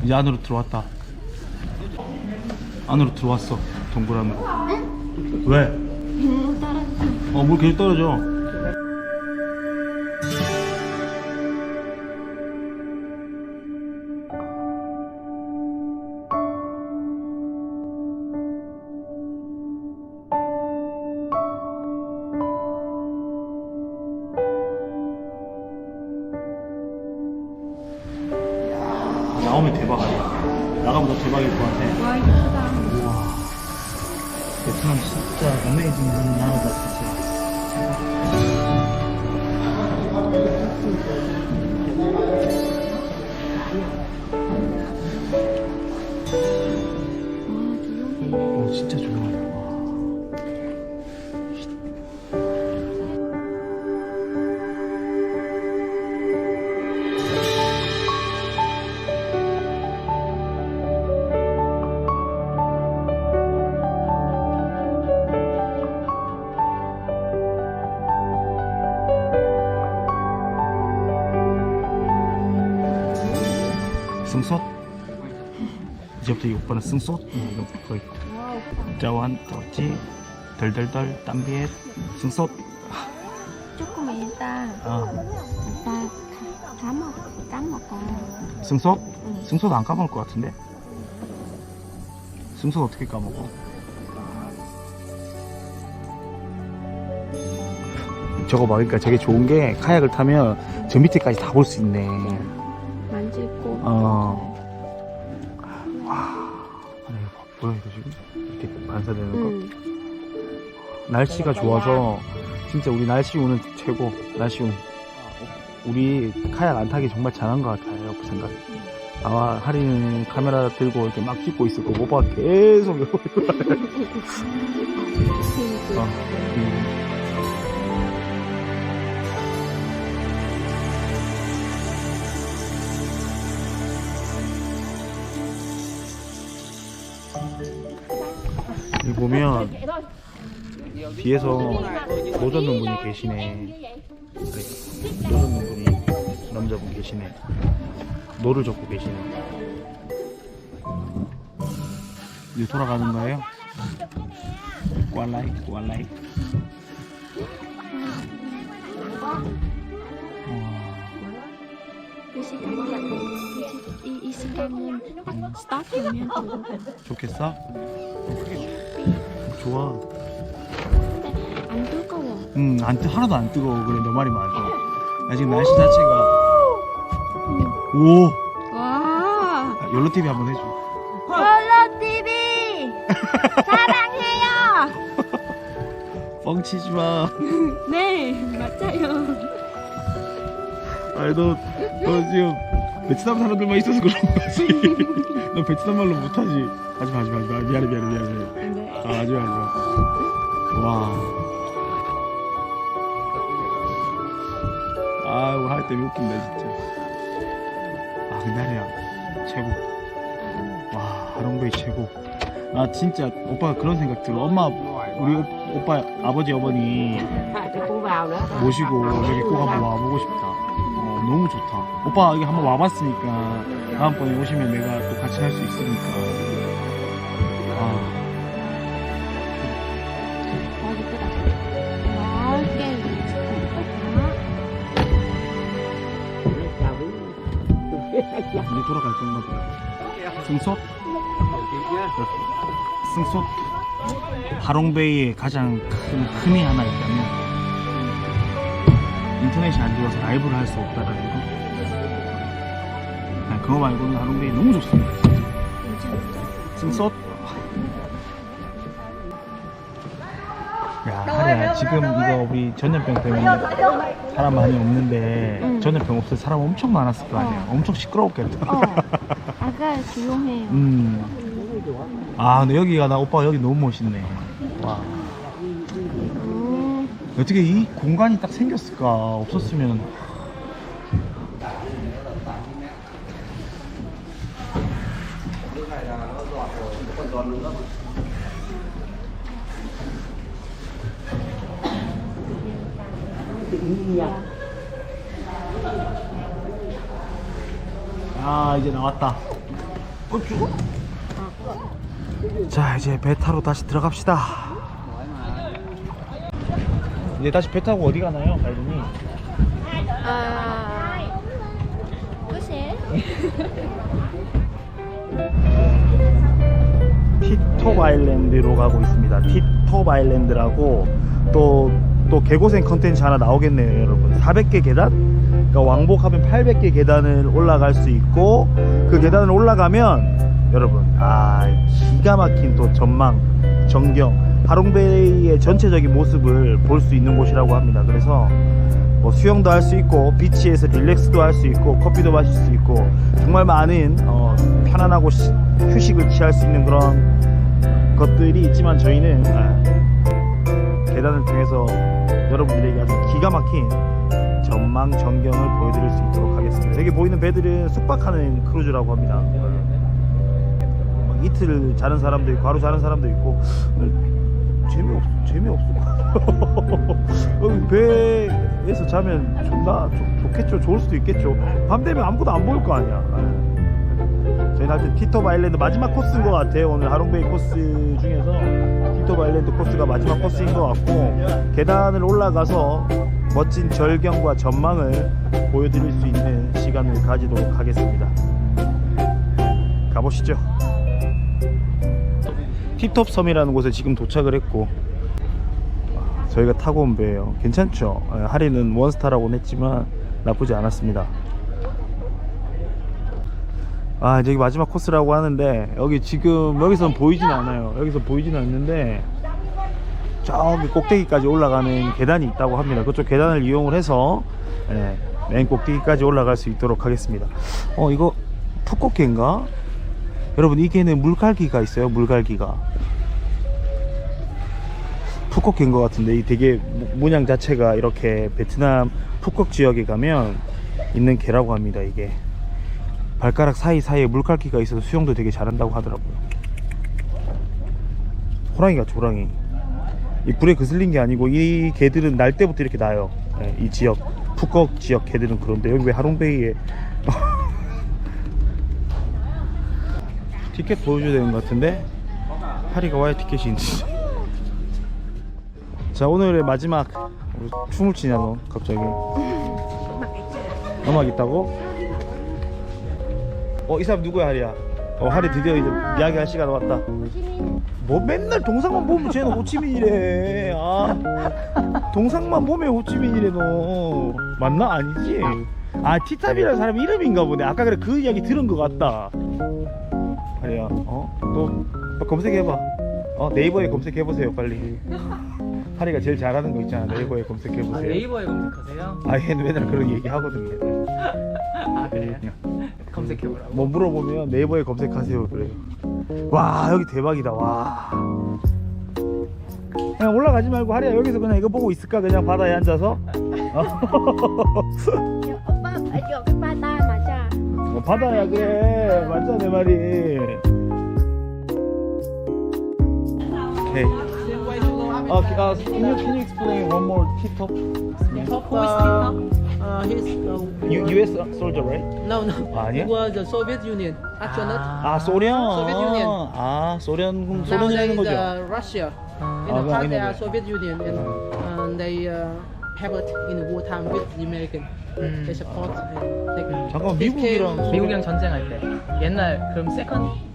이제 안으로 들어왔다. 안으로 들어왔어. 동굴 안으로. 응? 왜? 떨어져. 물 계속 떨어져. 나오면 대박이야. 나가면 더 대박일 것 같아. 와, 이쁘다. 우와. 베트남 진짜 어메이징 나라다 진짜. 진짜 조용하다. 승솥? 이제부터 이 오빠는 승솥? 이거 거의 짜완, 쩌지, 덜덜덜, 땀비엣, 승솥. 조금 이따 까먹어. 승솥? 응. 승솥 안 까먹을 것 같은데? 승솥 어떻게 까먹어? 저거 봐, 그러니까 저게 좋은 게 카약을 타면 저 밑에까지 다 볼 수 있네. 만지고. 와, 아니, 뭐야 이거 지금? 이렇게 반사되는 거? 응. 날씨가 좋아서 진짜 우리 날씨 운은 최고. 날씨 운. 우리 카약 안 타기 정말 잘한 것 같아요. 그 생각. 아마 하리는 카메라 들고 이렇게 막 찍고 있을 거고 오빠가 계속 이러고 여기 보면 뒤에서 노젓는 분이 계시네. 노젓는 분이 남자분 계시네. 노를 젓고 계시네. 이제 돌아가는 거예요? 꽐라이. 이 시간은 스탑하면 좋겠어? 좋아. 안 뜨거워. 하나도 안 뜨거워. 그래, 너 말이 맞아. 나 지금 날씨 자체가 오! 와. 욜로TV 한번 해줘. 욜로TV 사랑해요. 뻥치지 마. 네, 맞아요. 아니, 너 지금 베트남 사람들만 있어서 그런 거지. 너 베트남 말로 못하지. 하지마. 미안해. 네. 하지마. 와. 아이고, 할 때 웃긴다, 진짜. 그날이야. 최고. 와, 하롱베이 최고. 나 진짜 오빠가 그런 생각 들어. 우리 오빠 아버지 어머니 모시고 여기 꼭 한번 와보고 싶다. 너무 좋다. 오빠 여기 한번 와봤으니까 다음번에 오시면 내가 또 같이 할 수 있으니까. 이제 돌아갈 건가 보다. 승솥? 승솥? 하롱베이의 가장 큰 흠이 하나 있다면 인터넷이 안 좋아서 라이브를 할 수 없다라는 거. 그거 말고는 하롱베이 너무 좋습니다. 승솥? 야, 하리야, 지금 이거 우리 전염병 때문에 사람 많이 없는데 전염병 없을 때 사람 엄청 많았을 거 아니야. 엄청 시끄러웠겠다. 아까 조용해요. 근데 여기가 오빠가 여기 너무 멋있네. 와. 어떻게 이 공간이 딱 생겼을까? 없었으면. 이제 나왔다. 자, 이제 배 타러 다시 들어갑시다. 이제 다시 배 타고 어디 가나요, 갈등이? 글쎄. 티톱 아일랜드로 가고 있습니다. 티톱 아일랜드라고 또 개고생 컨텐츠 하나 나오겠네요, 여러분. 400개 계단? 그러니까 왕복하면 800개 계단을 올라갈 수 있고, 그 계단을 올라가면 여러분, 기가 막힌 또 전망, 전경, 하롱베이의 전체적인 모습을 볼 수 있는 곳이라고 합니다. 그래서 뭐 수영도 할 수 있고, 비치에서 릴렉스도 할 수 있고, 커피도 마실 수 있고, 정말 많은 편안하고 휴식을 취할 수 있는 그런 것들이 있지만, 저희는 계단을 통해서 여러분들에게 아주 기가 막힌 전망 전경을 보여드릴 수 있도록 하겠습니다. 여기 보이는 배들은 숙박하는 크루즈라고 합니다. 이틀 자는 사람도 있고, 하루 자는 사람도 있고, 재미없어. 여기 배에서 자면 좋겠죠. 좋을 수도 있겠죠. 밤 되면 아무것도 안 보일 거 아니야. 저희는 하여튼 티톱 아일랜드 마지막 코스인 것 같아요. 오늘 하롱베이 코스 중에서 티톱 아일랜드 코스가 마지막 코스인 것 같고, 계단을 올라가서 멋진 절경과 전망을 보여드릴 수 있는 시간을 가지도록 하겠습니다. 가보시죠. 티톱 섬이라는 곳에 지금 도착을 했고, 저희가 타고 온 배예요. 괜찮죠? 할인은 원스타라고는 했지만 나쁘지 않았습니다. 이제 마지막 코스라고 하는데, 여기서는 보이진 않아요. 여기서 보이진 않는데 저기 꼭대기까지 올라가는 계단이 있다고 합니다. 그쪽 계단을 이용을 해서 맨 꼭대기까지 올라갈 수 있도록 하겠습니다. 이거 푸코케인가? 여러분, 이 개는 물갈기가 있어요. 물갈기가 푸코케인 것 같은데, 이 되게 문양 자체가 이렇게 베트남 푸콕 지역에 가면 있는 개라고 합니다. 이게 발가락 사이사이에 물갈기가 있어서 수영도 되게 잘한다고 하더라고요. 호랑이 같죠, 호랑이. 이 불에 그슬린 게 아니고, 이 개들은 날 때부터 이렇게 나요. 이 지역, 푸콕 지역 개들은. 그런데 여기 왜 하롱베이에 티켓 보여줘야 되는 것 같은데, 하리가 와야 티켓이 있는지. 자, 오늘의 마지막. 춤을 추냐 너 갑자기? 음악 있다고? 이 사람 누구야, 하리야? 하리 드디어 이제 이야기할 시간 왔다. 뭐 맨날 동상만 보면 쟤는 호치민이래. 동상만 보면 호치민이래. 너 맞나? 아니지? 티탑이라는 사람 이름인가 보네. 아까 그래 그 이야기 들은 것 같다. 하리야, 너 검색해봐. 네이버에 검색해보세요, 빨리. 하리가 제일 잘하는 거 있잖아. 네이버에 검색해보세요. 네이버에 검색하세요? 얘는 맨날 그런 얘기 하거든요. 그래요? 검색해보라고? 뭐 물어보면 네이버에 검색하세요 그래요. 와, 여기 대박이다. 와, 그냥 올라가지 말고 하리야 여기서 그냥 이거 보고 있을까? 그냥 바다에 앉아서? 오빠 ở cái 바다 맞아. 바다야. 그래, 맞아 내 말이. 오케이. Can you explain one more T-top? Who is Tito? He's US soldier, right? no. 아니야? He was the Soviet Union astronaut. 소련. Soviet Union. 소련이라는 Now they 거죠. Russia. I Part know they are that. Soviet Union and they helped in wartime with the American. They support. 잠깐, 미국이랑 미국이랑 전쟁할 때 옛날 그럼 세컨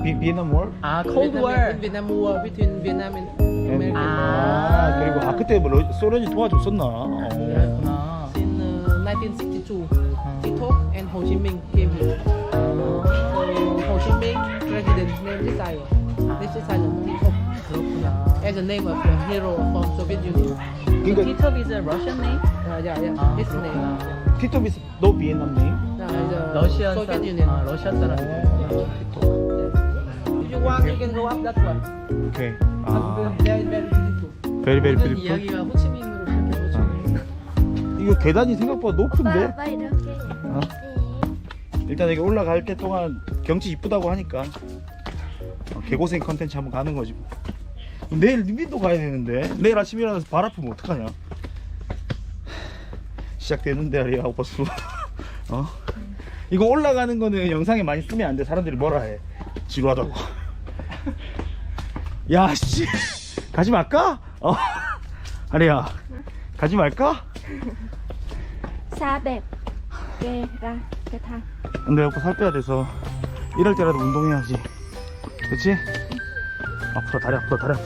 비엔남 월? Cold War Vietnam War between Vietnam and American. 그리고 그때 뭐 소련이 도와줬었나? 그렇구나. In 1962, Tito and Ho Chi Minh came here. So Ho Chi Minh president named this island. This island Tito. 그렇구나. As the name of the hero from Soviet Union. 그러니까 Tito is a Russian name? Yeah. His name. 티톱 is no 비엔남 name? No, it's a 러시아 Soviet Union. 러시아 사람. If you want, you can go up that one. 오케이. There is very beautiful. very very 모든 beautiful. 이야기가 호치민으로 시작해서 이거 계단이 생각보다 높은데? 오빠 이렇게. 일단 여기 올라갈 때 동안 경치 이쁘다고 하니까 개고생 컨텐츠 한번 가는 거지. 내일 님도 가야 되는데 내일 아침에 일어나서 발 아프면 어떡하냐. 시작되는데 아리야 벌써. 이거 올라가는 거는 영상에 많이 쓰면 안 돼. 사람들이 뭐라 해. 지루하다고. 야, 씨. 가지 말까? 아니야. 가지 말까? Xa đẹp. Kê ra, cái thang. 근데 오빠 살 빼야 돼서 이럴 때라도 운동해야지. 그치? 앞으로 다리 아프다.